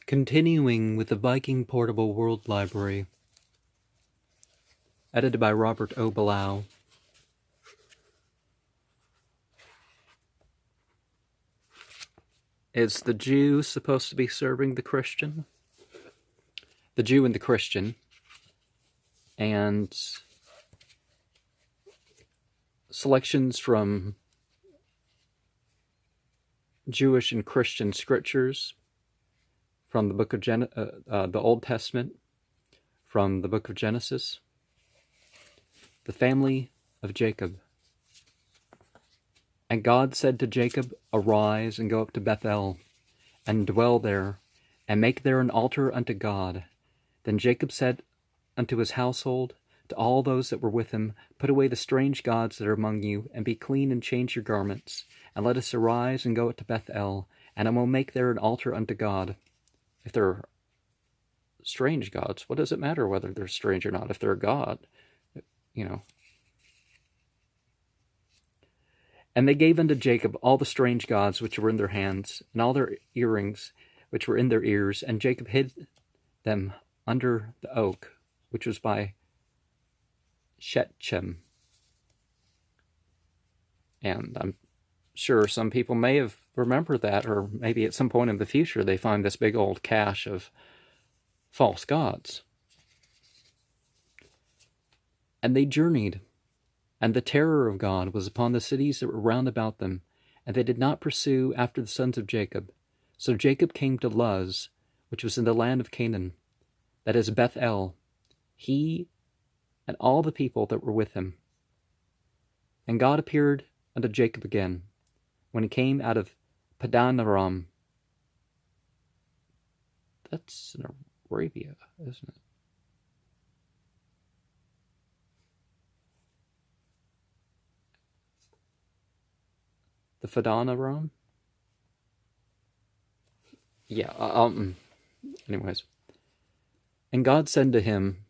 Continuing with the Viking Portable World Library, edited by Robert O. Ballou. Is the Jew supposed to be serving the Christian? The Jew and the Christian, and selections from Jewish and Christian scriptures from the book of the Old Testament, from the book of Genesis, the family of Jacob. And God said to Jacob, "Arise and go up to Bethel, and dwell there, and make there an altar unto God." Then Jacob said unto his household, to all those that were with him, "Put away the strange gods that are among you, and be clean and change your garments, and let us arise and go up to Bethel, and I will make there an altar unto God." If they're strange gods, what does it matter whether they're strange or not? If they're a god, you know. And they gave unto Jacob all the strange gods which were in their hands, and all their earrings which were in their ears, and Jacob hid them under the oak, which was by Shechem. And I'm sure some people may have remembered that, or maybe at some point in the future they find this big old cache of false gods. And they journeyed, and the terror of God was upon the cities that were round about them, and they did not pursue after the sons of Jacob. So Jacob came to Luz, which was in the land of Canaan, that is Bethel, he and all the people that were with him. And God appeared unto Jacob again, when he came out of Padan Aram. That's in Arabia, isn't it? The Padan Aram? Yeah, anyways. And God said to him,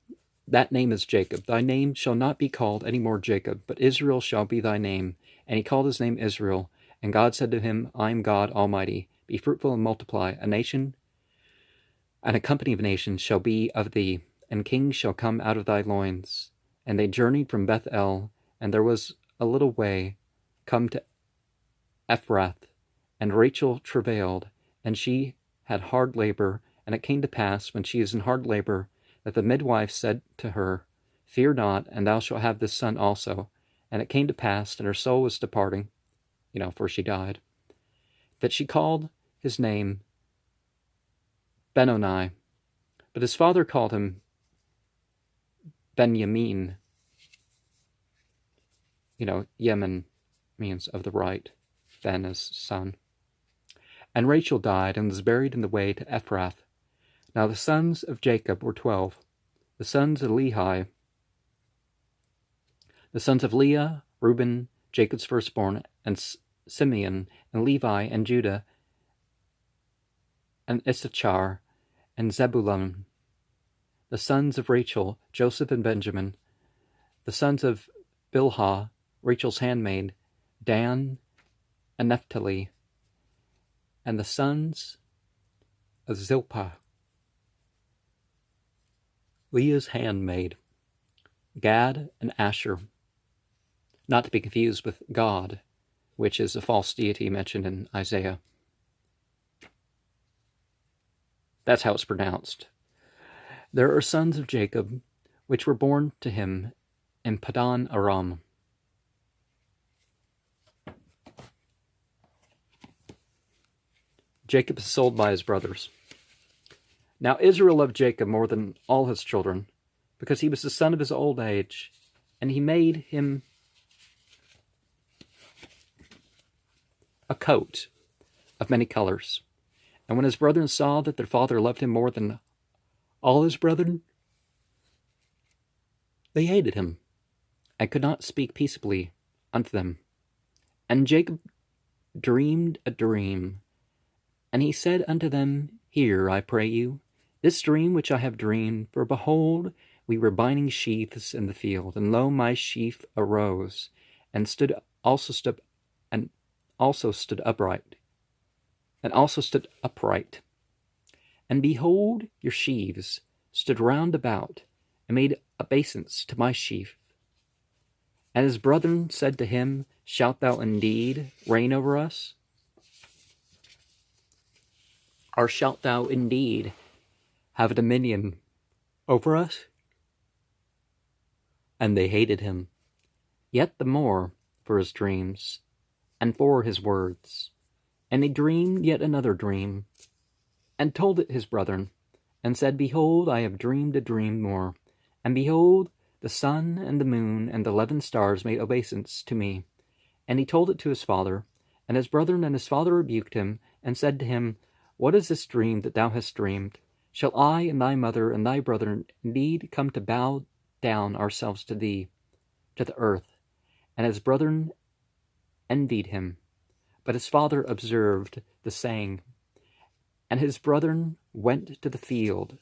"That name is Jacob. Thy name shall not be called any more Jacob, but Israel shall be thy name." And he called his name Israel. And God said to him, "I am God Almighty. Be fruitful and multiply. A nation and a company of nations shall be of thee, and kings shall come out of thy loins." And they journeyed from Bethel, and there was a little way come to Ephrath, and Rachel travailed, and she had hard labor. And it came to pass, when she is in hard labor, that the midwife said to her, "Fear not, and thou shalt have this son also." And it came to pass, and her soul was departing, for she died, that she called his name Benoni. But his father called him Benjamin. Yemen means of the right. Ben is son. And Rachel died, and was buried in the way to Ephrath. Now the sons of Jacob were 12. The sons of Lehi, the sons of Leah, Reuben, Jacob's firstborn, and Simeon, and Levi, and Judah, and Issachar, and Zebulun. The sons of Rachel, Joseph and Benjamin. The sons of Bilhah, Rachel's handmaid, Dan and Naphtali. And the sons of Zilpah, Leah's handmaid, Gad and Asher, not to be confused with God, which is a false deity mentioned in Isaiah. That's how it's pronounced. There are sons of Jacob, which were born to him in Padan Aram. Jacob is sold by his brothers. Now Israel loved Jacob more than all his children, because he was the son of his old age, and he made him a coat of many colors. And when his brethren saw that their father loved him more than all his brethren, they hated him, and could not speak peaceably unto them. And Jacob dreamed a dream, and he said unto them, "Hear, I pray you, this dream which I have dreamed. For behold, we were binding sheaves in the field, and lo, my sheaf arose, and also stood upright. And And behold, your sheaves stood round about, and made obeisance to my sheaf. And his brethren said to him, Shalt thou indeed reign over us? Or shalt thou indeed have dominion over us? And they hated him yet the more for his dreams, and for his words. And he dreamed yet another dream, and told it his brethren, and said, Behold, I have dreamed a dream more. And behold, the sun and the moon and the 11 stars made obeisance to me. And he told it to his father, and his brethren and his father rebuked him, and said to him, What is this dream that thou hast dreamed? Shall I and thy mother and thy brethren indeed come to bow down ourselves to thee, to the earth? And his brethren envied him. But his father observed the saying. And his brethren went to feed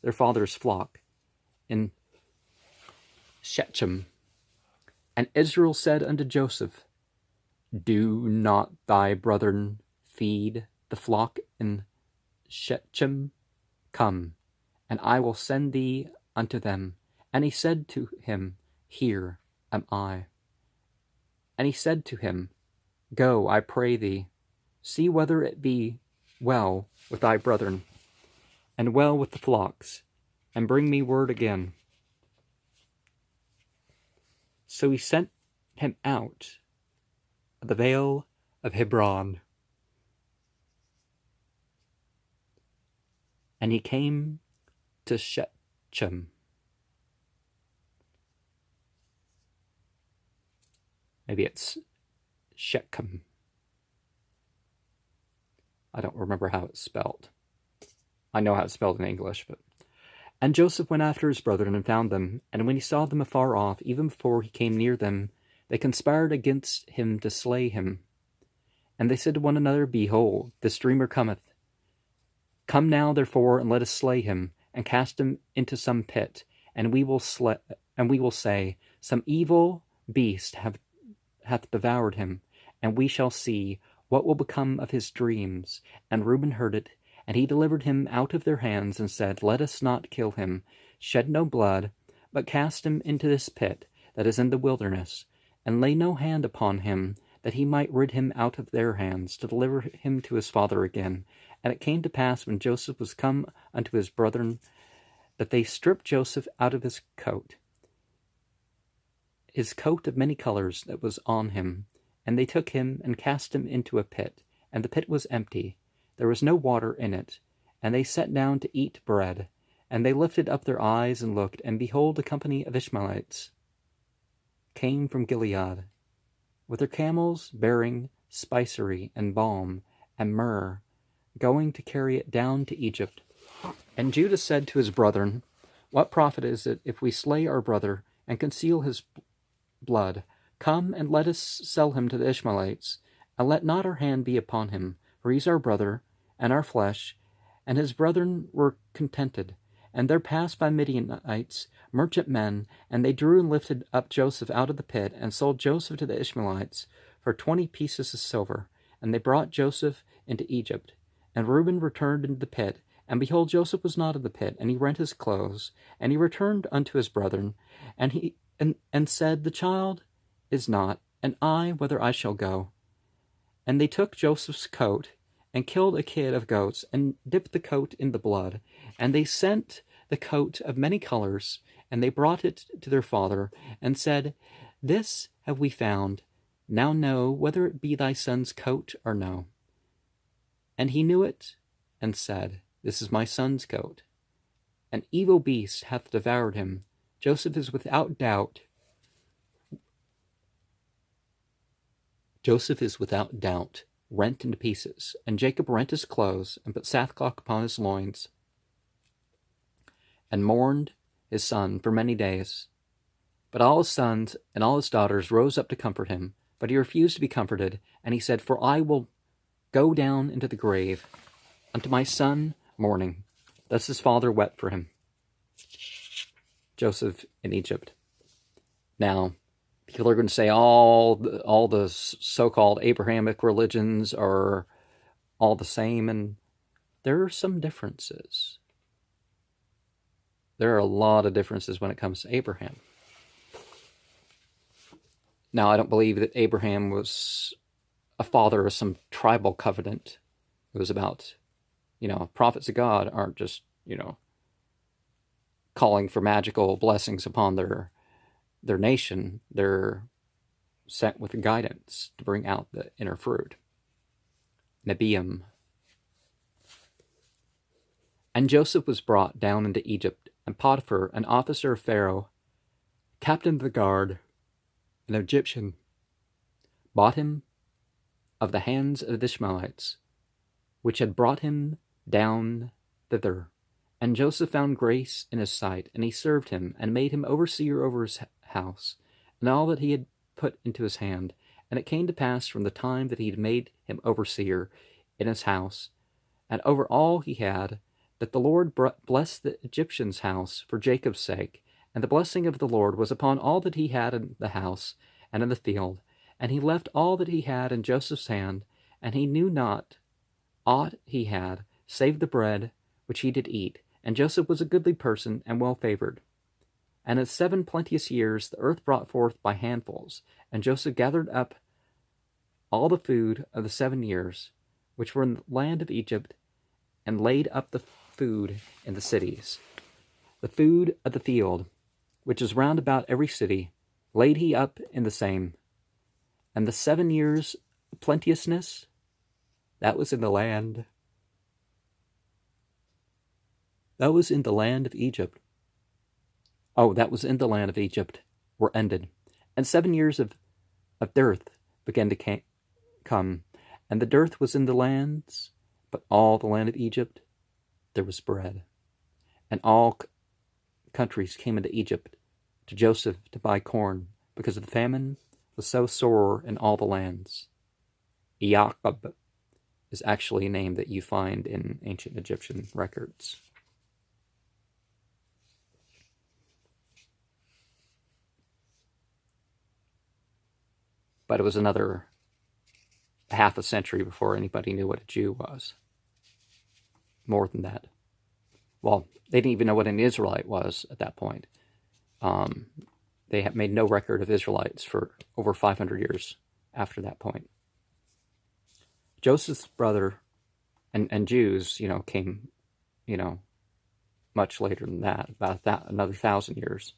their father's flock in Shechem. And Israel said unto Joseph, Do not thy brethren feed the flock in Shechem? Come, and I will send thee unto them. And he said to him, Here am I. And he said to him, Go, I pray thee, see whether it be well with thy brethren, and well with the flocks, and bring me word again. So he sent him out of the vale of Hebron. And he came to Shechem. Maybe it's Shechem. I don't remember how it's spelled. I know how it's spelled in English, but... And Joseph went after his brethren and found them, and when he saw them afar off, even before he came near them, they conspired against him to slay him. And they said to one another, Behold, this dreamer cometh. Come now, therefore, and let us slay him, and cast him into some pit, and we will say, Some evil beast hath devoured him, and we shall see what will become of his dreams. And Reuben heard it, and he delivered him out of their hands, and said, Let us not kill him, shed no blood, but cast him into this pit that is in the wilderness, and lay no hand upon him, that he might rid him out of their hands, to deliver him to his father again. And it came to pass, when Joseph was come unto his brethren, that they stripped Joseph out of his coat of many colors that was on him, and they took him and cast him into a pit, and the pit was empty, there was no water in it. And they sat down to eat bread, and they lifted up their eyes and looked, and behold, a company of Ishmaelites came from Gilead, with their camels bearing spicery and balm and myrrh, going to carry it down to Egypt. And Judah said to his brethren, What profit is it if we slay our brother and conceal his blood? Come and let us sell him to the Ishmaelites, and let not our hand be upon him, for he is our brother and our flesh. And his brethren were contented. And there passed by Midianites merchantmen, and they drew and lifted up Joseph out of the pit, and sold Joseph to the Ishmaelites for 20 pieces of silver. And they brought Joseph into Egypt. And Reuben returned into the pit, and behold, Joseph was not in the pit, and he rent his clothes. And he returned unto his brethren, and said, The child is not, and I whither I shall go. And they took Joseph's coat, and killed a kid of goats, and dipped the coat in the blood. And they sent the coat of many colors, and they brought it to their father, and said, This have we found. Now know whether it be thy son's coat or no. And he knew it, and said, This is my son's coat. An evil beast hath devoured him. Joseph is without doubt rent into pieces. And Jacob rent his clothes, and put sackcloth upon his loins, and mourned his son for many days. But all his sons and all his daughters rose up to comfort him. But he refused to be comforted, and he said, For I will go down into the grave unto my son mourning. Thus his father wept for him. Joseph in Egypt. Now, people are going to say all the so-called Abrahamic religions are all the same, and there are some differences. There are a lot of differences when it comes to Abraham. Now, I don't believe that Abraham was a father of some tribal covenant. It was about, prophets of God aren't just, calling for magical blessings upon their nation. They're sent with guidance to bring out the inner fruit. Nebiim. And Joseph was brought down into Egypt, and Potiphar, an officer of Pharaoh, captain of the guard, an Egyptian, bought him of the hands of the Ishmaelites, which had brought him down thither. And Joseph found grace in his sight, and he served him, and made him overseer over his house, and all that he had put into his hand. And it came to pass from the time that he had made him overseer in his house, and over all he had, that the Lord blessed the Egyptian's house for Jacob's sake. And the blessing of the Lord was upon all that he had in the house and in the field. And he left all that he had in Joseph's hand, and he knew not aught he had, save the bread which he did eat. And Joseph was a goodly person and well favored. And in 7 plenteous years the earth brought forth by handfuls, and Joseph gathered up all the food of the 7 years, which were in the land of Egypt, and laid up the food in the cities. The food of the field, which is round about every city, laid he up in the same. And the 7 years' plenteousness, that was in the land. That was in the land of Egypt. That was in the land of Egypt, were ended. And 7 years of dearth began to come. And the dearth was in the lands, but all the land of Egypt, there was bread. And all countries came into Egypt to Joseph to buy corn, because the famine was so sore in all the lands. Jacob is actually a name that you find in ancient Egyptian records. But it was another half a century before anybody knew what a Jew was. More than that. Well, they didn't even know what an Israelite was at that point. They had made no record of Israelites for over 500 years after that point. Joseph's brother and Jews, came, much later than that, about another 1,000 years.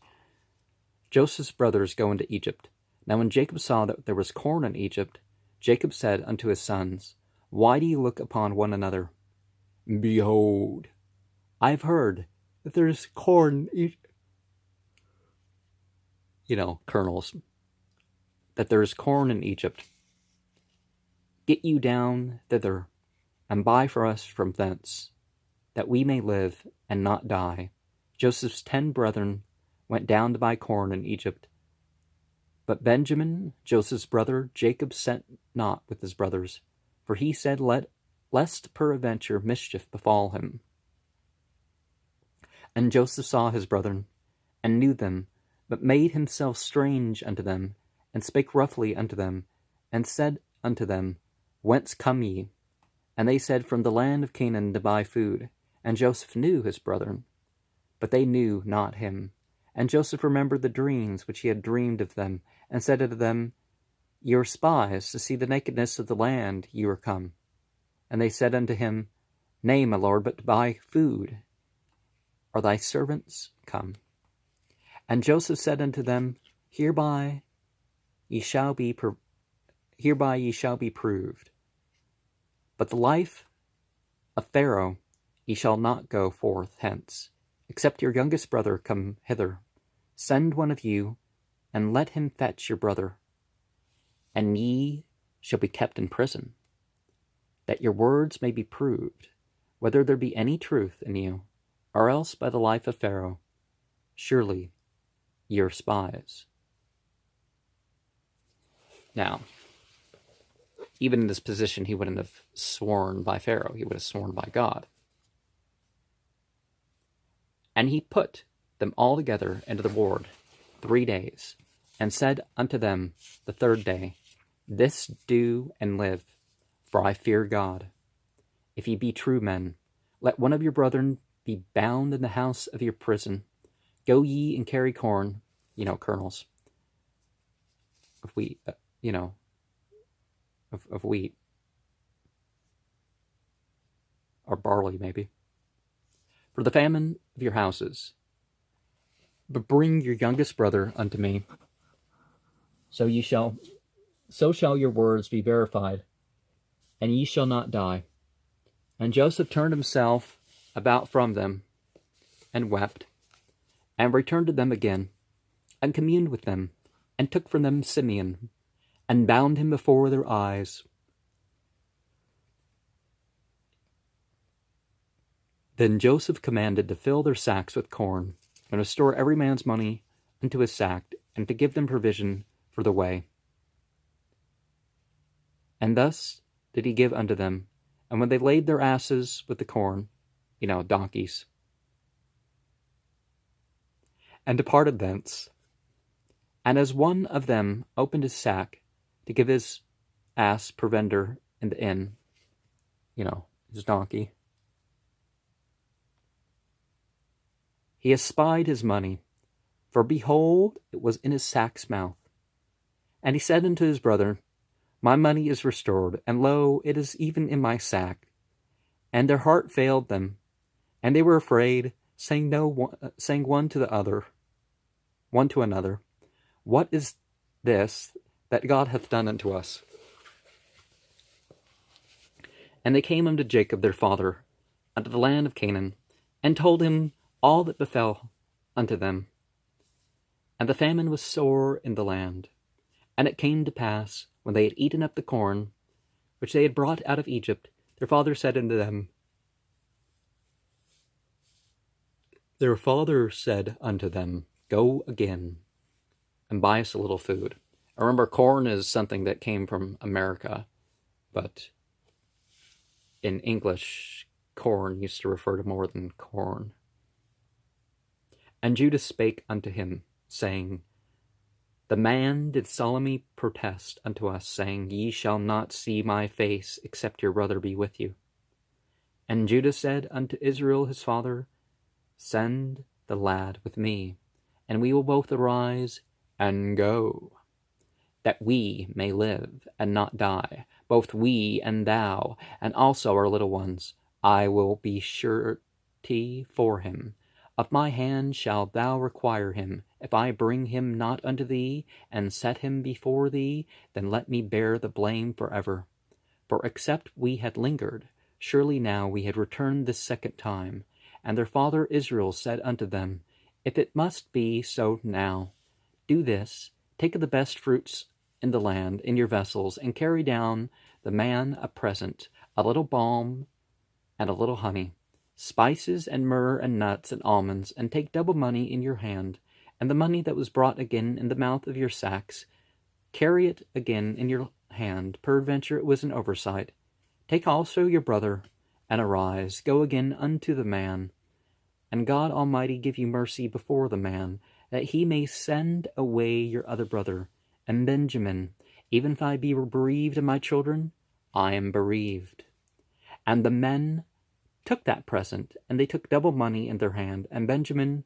Joseph's brothers go into Egypt. Now when Jacob saw that there was corn in Egypt, Jacob said unto his sons, Why do you look upon one another? Behold, I've heard that there is corn in Egypt. Kernels. That there is corn in Egypt. Get you down thither, and buy for us from thence, that we may live and not die. Joseph's 10 brethren went down to buy corn in Egypt. But Benjamin, Joseph's brother, Jacob sent not with his brothers, for he said, Lest peradventure mischief befall him. And Joseph saw his brethren, and knew them, but made himself strange unto them, and spake roughly unto them, and said unto them, Whence come ye? And they said, From the land of Canaan to buy food. And Joseph knew his brethren, but they knew not him. And Joseph remembered the dreams which he had dreamed of them, and said unto them, Ye are spies, to see the nakedness of the land ye are come. And they said unto him, Nay, my lord, but to buy food. Are thy servants come? And Joseph said unto them, Hereby ye shall be proved. But the life of Pharaoh ye shall not go forth hence, except your youngest brother come hither. Send one of you, and let him fetch your brother, and ye shall be kept in prison, that your words may be proved, whether there be any truth in you, or else by the life of Pharaoh, surely ye are spies. Now, even in this position, he wouldn't have sworn by Pharaoh, he would have sworn by God. And he put them all together into the ward 3 days, and said unto them the 3rd day, This do and live, for I fear God. If ye be true men, Let one of your brethren be bound in the house of your prison. Go ye and carry corn, kernels of wheat, of wheat, or barley maybe, for the famine of your houses. But bring your youngest brother unto me, so shall your words be verified, and ye shall not die. And Joseph turned himself about from them, and wept, and returned to them again, and communed with them, and took from them Simeon, and bound him before their eyes. Then Joseph commanded to fill their sacks with corn, and restore every man's money unto his sack, and to give them provision for the way. And thus did he give unto them. And when they laid their asses with the corn, donkeys, and departed thence, and as one of them opened his sack to give his ass provender in the inn, his donkey, he espied his money, for behold, it was in his sack's mouth. And he said unto his brother, My money is restored, and lo, it is even in my sack. And their heart failed them, and they were afraid, saying one to another, What is this that God hath done unto us? And they came unto Jacob their father, unto the land of Canaan, and told him all that befell unto them. And the famine was sore in the land. And it came to pass, when they had eaten up the corn, which they had brought out of Egypt, their father said unto them, Go again, and buy us a little food. I remember corn is something that came from America, but in English, corn used to refer to more than corn. And Judah spake unto him, saying, The man did solemnly protest unto us, saying, Ye shall not see my face, except your brother be with you. And Judah said unto Israel his father, Send the lad with me, and we will both arise and go, that we may live and not die, both we and thou, and also our little ones. I will be surety for him. Of my hand shalt thou require him. If I bring him not unto thee, and set him before thee, then let me bear the blame forever. For except we had lingered, surely now we had returned this second time. And their father Israel said unto them, If it must be so now, do this, take of the best fruits in the land in your vessels, and carry down the man a present, a little balm and a little honey, spices and myrrh and nuts and almonds, and take double money in your hand, and the money that was brought again in the mouth of your sacks, carry it again in your hand, peradventure it was an oversight. Take also your brother, and arise, go again unto the man, and God Almighty give you mercy before the man, that he may send away your other brother, and Benjamin. Even if I be bereaved of my children, I am bereaved. And the men took that present, and they took double money in their hand, and Benjamin,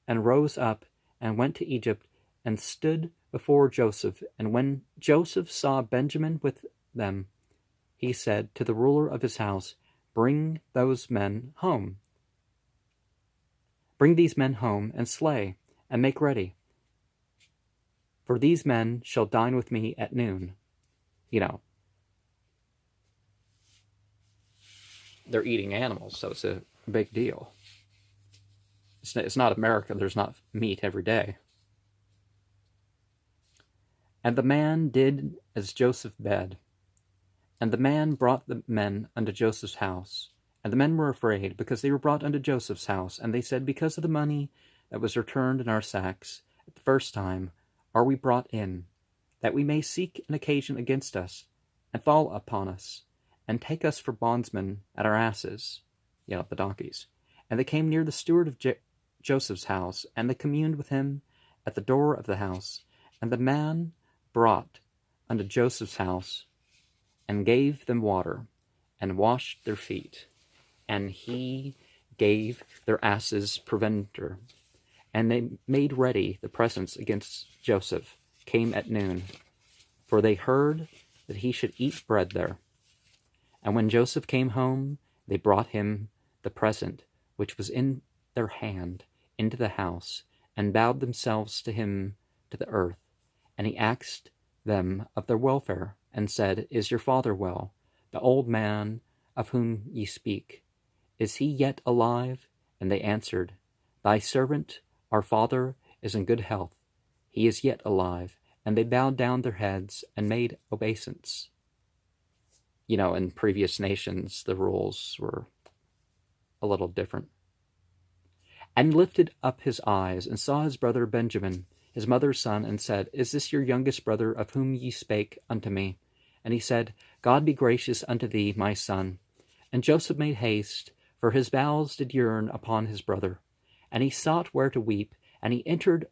and rose up, and went to Egypt, and stood before Joseph. And when Joseph saw Benjamin with them, he said to the ruler of his house, Bring these men home, and slay, and make ready. For these men shall dine with me at noon. They're eating animals, so it's a big deal. It's not America. There's not meat every day. And the man did as Joseph bade. And the man brought the men unto Joseph's house. And the men were afraid, because they were brought unto Joseph's house. And they said, Because of the money that was returned in our sacks at the first time are we brought in, that we may seek an occasion against us, and fall upon us, and take us for bondsmen at our asses, the donkeys. And they came near the steward of Joseph's house, and they communed with him at the door of the house. And the man brought unto Joseph's house, and gave them water, and washed their feet, and he gave their asses provender. And they made ready the presents against Joseph, came at noon, for they heard that he should eat bread there. And when Joseph came home, they brought him the present which was in their hand into the house, and bowed themselves to him to the earth. And he asked them of their welfare, and said, Is your father well, the old man of whom ye speak? Is he yet alive? And they answered, Thy servant, our father, is in good health. He is yet alive. And they bowed down their heads and made obeisance. You know, in previous nations, the rules were a little different. And lifted up his eyes, and saw his brother Benjamin, his mother's son, and said, Is this your youngest brother, of whom ye spake unto me? And he said, God be gracious unto thee, my son. And Joseph made haste, for his bowels did yearn upon his brother. And he sought where to weep, and he entered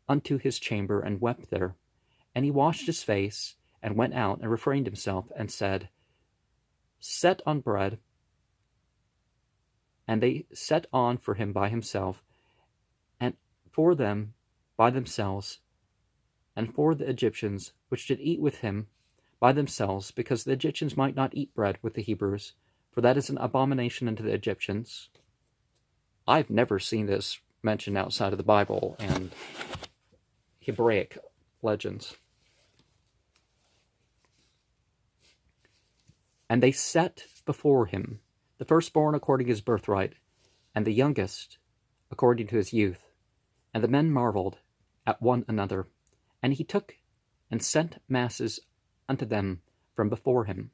unto his chamber, and wept there. And he washed his face, and went out, and refrained himself, and said, Set on bread. And they set on for him by himself, and for them by themselves, and for the Egyptians, which did eat with him by themselves, because the Egyptians might not eat bread with the Hebrews, for that is an abomination unto the Egyptians. I've never seen this mentioned outside of the Bible and Hebraic legends. And they set before him the firstborn according to his birthright, and the youngest according to his youth. And the men marveled at one another. And he took and sent masses unto them from before him.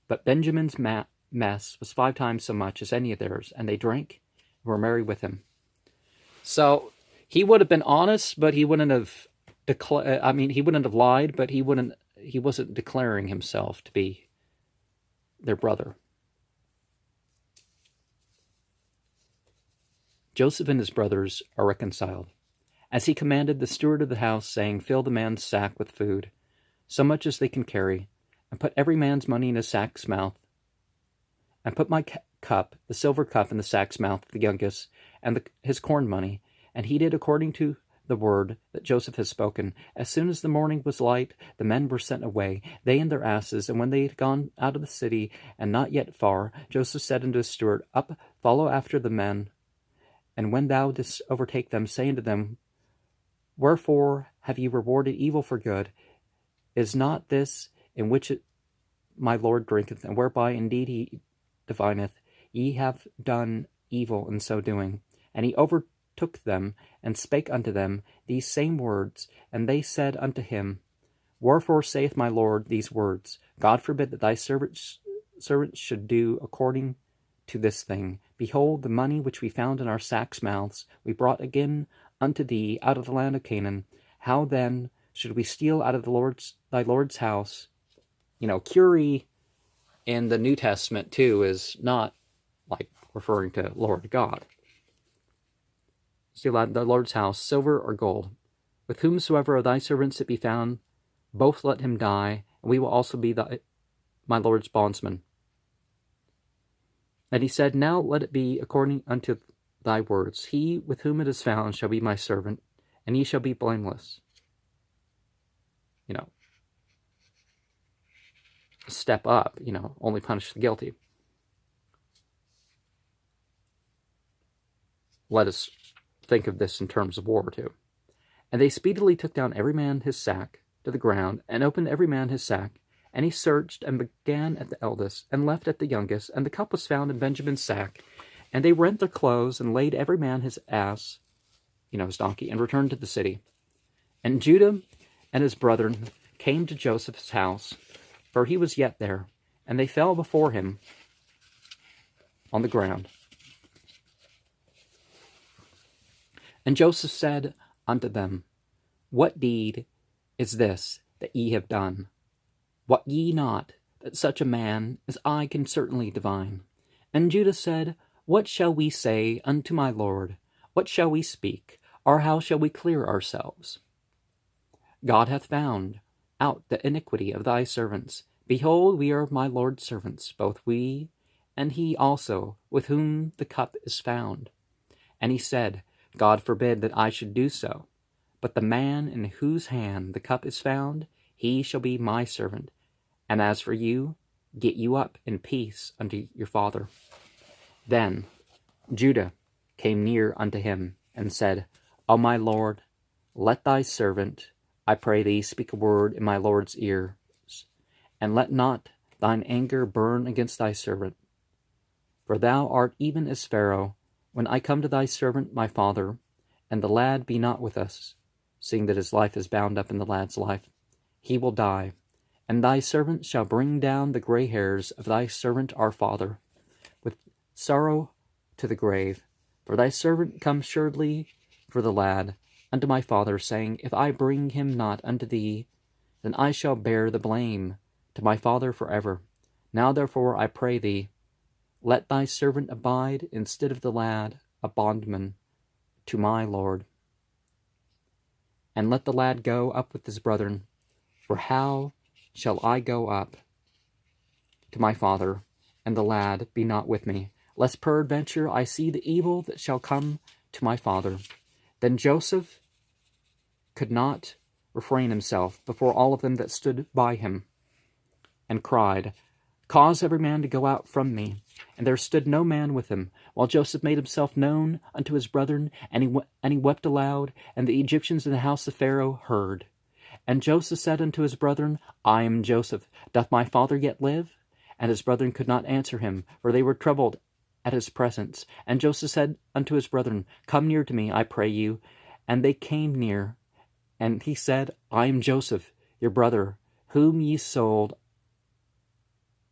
But Benjamin's mess was 5 times so much as any of theirs, and they drank and were merry with him. So he would have been honest, but he wouldn't have he wouldn't have lied, but he wasn't declaring himself to be their brother. Joseph and his brothers are reconciled, as he commanded the steward of the house, saying, Fill the man's sack with food, so much as they can carry, and put every man's money in his sack's mouth, and put my cup, the silver cup, in the sack's mouth of the youngest, and his corn money. And he did according to the word that Joseph had spoken. As soon as the morning was light, the men were sent away, they and their asses. And when they had gone out of the city, and not yet far, Joseph said unto his steward, Up, follow after the men. And when thou didst overtake them, say unto them, Wherefore have ye rewarded evil for good? Is not this in which my Lord drinketh, and whereby indeed he divineth? Ye have done evil in so doing. And he overtook them, and spake unto them these same words. And they said unto him, Wherefore saith my Lord these words? God forbid that thy servants should do according to this thing. Behold, the money which we found in our sacks' mouths we brought again unto thee out of the land of Canaan. How then should we steal out of thy Lord's house? You know, Curie in the New Testament too is not like referring to Lord God. Steal out of the Lord's house silver or gold. With whomsoever of thy servants it be found, both let him die, and we will also be my Lord's bondsmen. And he said, Now let it be according unto thy words. He with whom it is found shall be my servant, and ye shall be blameless. You know, step up, only punish the guilty. Let us think of this in terms of war, too. And they speedily took down every man his sack to the ground, and opened every man his sack. And he searched, and began at the eldest, and left at the youngest. And the cup was found in Benjamin's sack. And they rent their clothes, and laid every man his ass, his donkey, and returned to the city. And Judah and his brethren came to Joseph's house, for he was yet there. And they fell before him on the ground. And Joseph said unto them, What deed is this that ye have done? Wot ye not that such a man as I can certainly divine? And Judah said, What shall we say unto my Lord? What shall we speak? Or how shall we clear ourselves? God hath found out the iniquity of thy servants. Behold, we are my Lord's servants, both we and he also, with whom the cup is found. And he said, God forbid that I should do so. But the man in whose hand the cup is found, he shall be my servant. And as for you, get you up in peace unto your father. Then Judah came near unto him, and said, O my lord, let thy servant, I pray thee, speak a word in my lord's ears, and let not thine anger burn against thy servant. For thou art even as Pharaoh, when I come to thy servant my father, and the lad be not with us, seeing that his life is bound up in the lad's life, he will die, and thy servant shall bring down the gray hairs of thy servant our father, with sorrow to the grave. For thy servant comes surely for the lad unto my father, saying, If I bring him not unto thee, then I shall bear the blame to my father forever. Now therefore I pray thee, let thy servant abide instead of the lad, a bondman to my lord. And let the lad go up with his brethren. For how shall I go up to my father, and the lad be not with me, lest peradventure I see the evil that shall come to my father? Then Joseph could not refrain himself before all of them that stood by him, and cried, Cause every man to go out from me. And there stood no man with him, while Joseph made himself known unto his brethren, and he wept aloud, and the Egyptians in the house of Pharaoh heard. And Joseph said unto his brethren, I am Joseph. Doth my father yet live? And his brethren could not answer him, for they were troubled at his presence. And Joseph said unto his brethren, Come near to me, I pray you. And they came near. And he said, I am Joseph, your brother, whom ye sold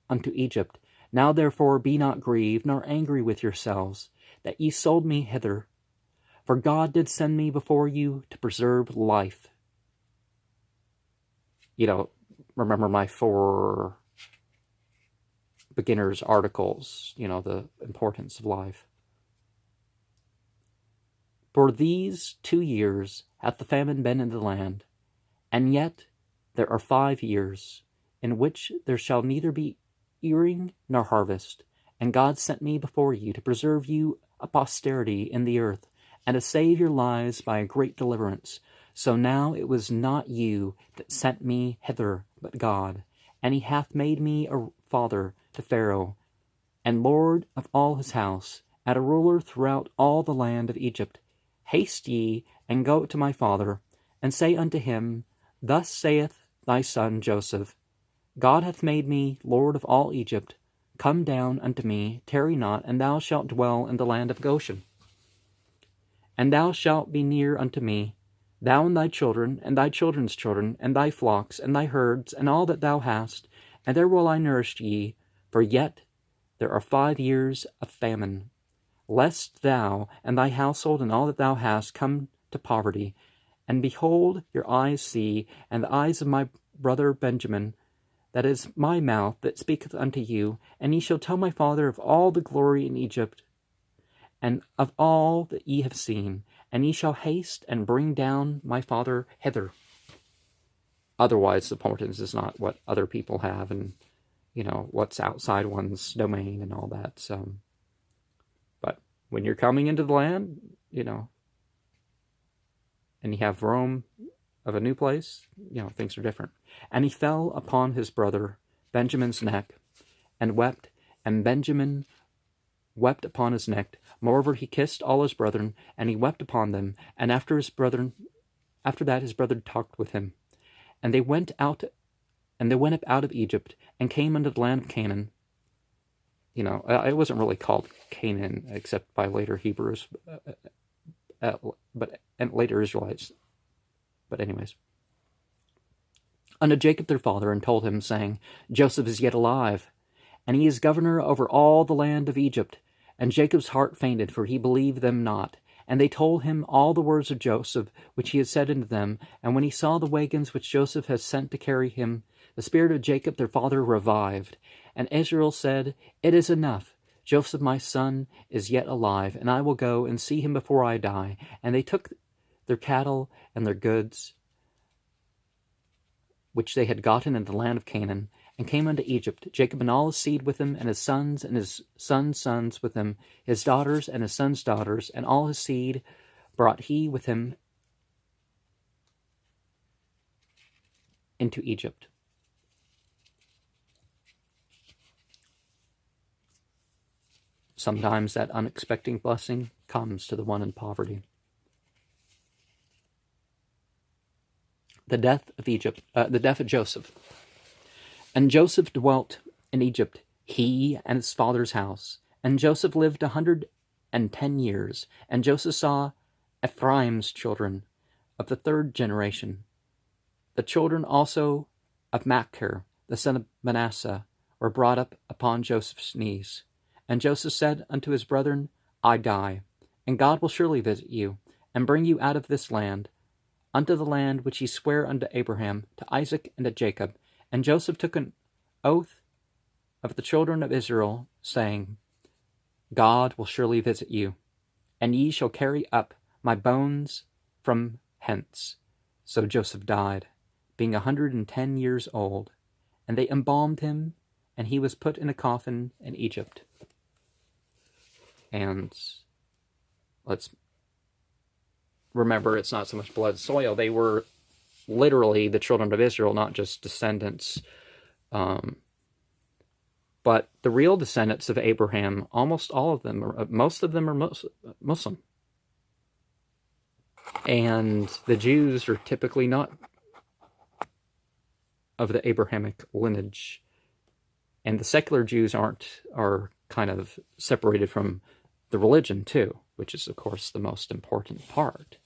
unto Egypt. Now therefore be not grieved, nor angry with yourselves, that ye sold me hither. For God did send me before you to preserve life. Remember my 4 beginners articles, the importance of life. For these 2 years hath the famine been in the land, and yet there are 5 years, in which there shall neither be earing nor harvest. And God sent me before you to preserve you a posterity in the earth, and to save your lives by a great deliverance. So now it was not you that sent me hither, but God. And he hath made me a father to Pharaoh, and lord of all his house, and a ruler throughout all the land of Egypt. Haste ye, and go to my father, and say unto him, Thus saith thy son Joseph, God hath made me Lord of all Egypt. Come down unto me, tarry not, and thou shalt dwell in the land of Goshen. And thou shalt be near unto me, thou and thy children, and thy children's children, and thy flocks, and thy herds, and all that thou hast, and there will I nourish ye, for yet there are 5 years of famine, lest thou and thy household and all that thou hast come to poverty. And behold, your eyes see, and the eyes of my brother Benjamin, that is my mouth that speaketh unto you, and ye shall tell my father of all the glory in Egypt, and of all that ye have seen, and ye shall haste and bring down my father hither. Otherwise, the importance is not what other people have and, what's outside one's domain and all that. So, but when you're coming into the land, and you have Rome of a new place, things are different. And he fell upon his brother Benjamin's neck, and wept, and Benjamin wept upon his neck. Moreover, he kissed all his brethren, and he wept upon them. And after that his brethren talked with him. And they went up out of Egypt, and came unto the land of Canaan. It wasn't really called Canaan, except by later Hebrews, and later Israelites. But anyways, unto Jacob their father, and told him, saying, Joseph is yet alive, and he is governor over all the land of Egypt. And Jacob's heart fainted, for he believed them not. And they told him all the words of Joseph, which he had said unto them. And when he saw the wagons which Joseph had sent to carry him, the spirit of Jacob their father revived. And Israel said, It is enough. Joseph my son is yet alive, and I will go and see him before I die. And they took their cattle and their goods, which they had gotten in the land of Canaan, and came unto Egypt, Jacob and all his seed with him, and his sons sons with him, his daughters and his sons' daughters, and all his seed brought he with him into Egypt. Sometimes that unexpected blessing comes to the one in poverty. The death of Joseph. And Joseph dwelt in Egypt, he and his father's house. And Joseph lived 110 years. And Joseph saw Ephraim's children of the third generation. The children also of Machir, the son of Manasseh, were brought up upon Joseph's knees. And Joseph said unto his brethren, I die, and God will surely visit you, and bring you out of this land, unto the land which he sware unto Abraham, to Isaac, and to Jacob. And Joseph took an oath of the children of Israel, saying, God will surely visit you, and ye shall carry up my bones from hence. So Joseph died, being 110 years old, and they embalmed him, and he was put in a coffin in Egypt. And let's remember, it's not so much blood soil. They were literally the children of Israel, not just descendants. But the real descendants of Abraham, almost all of them, most of them are Muslim. And the Jews are typically not of the Abrahamic lineage. And the secular Jews are kind of separated from the religion too, which is, of course, the most important part.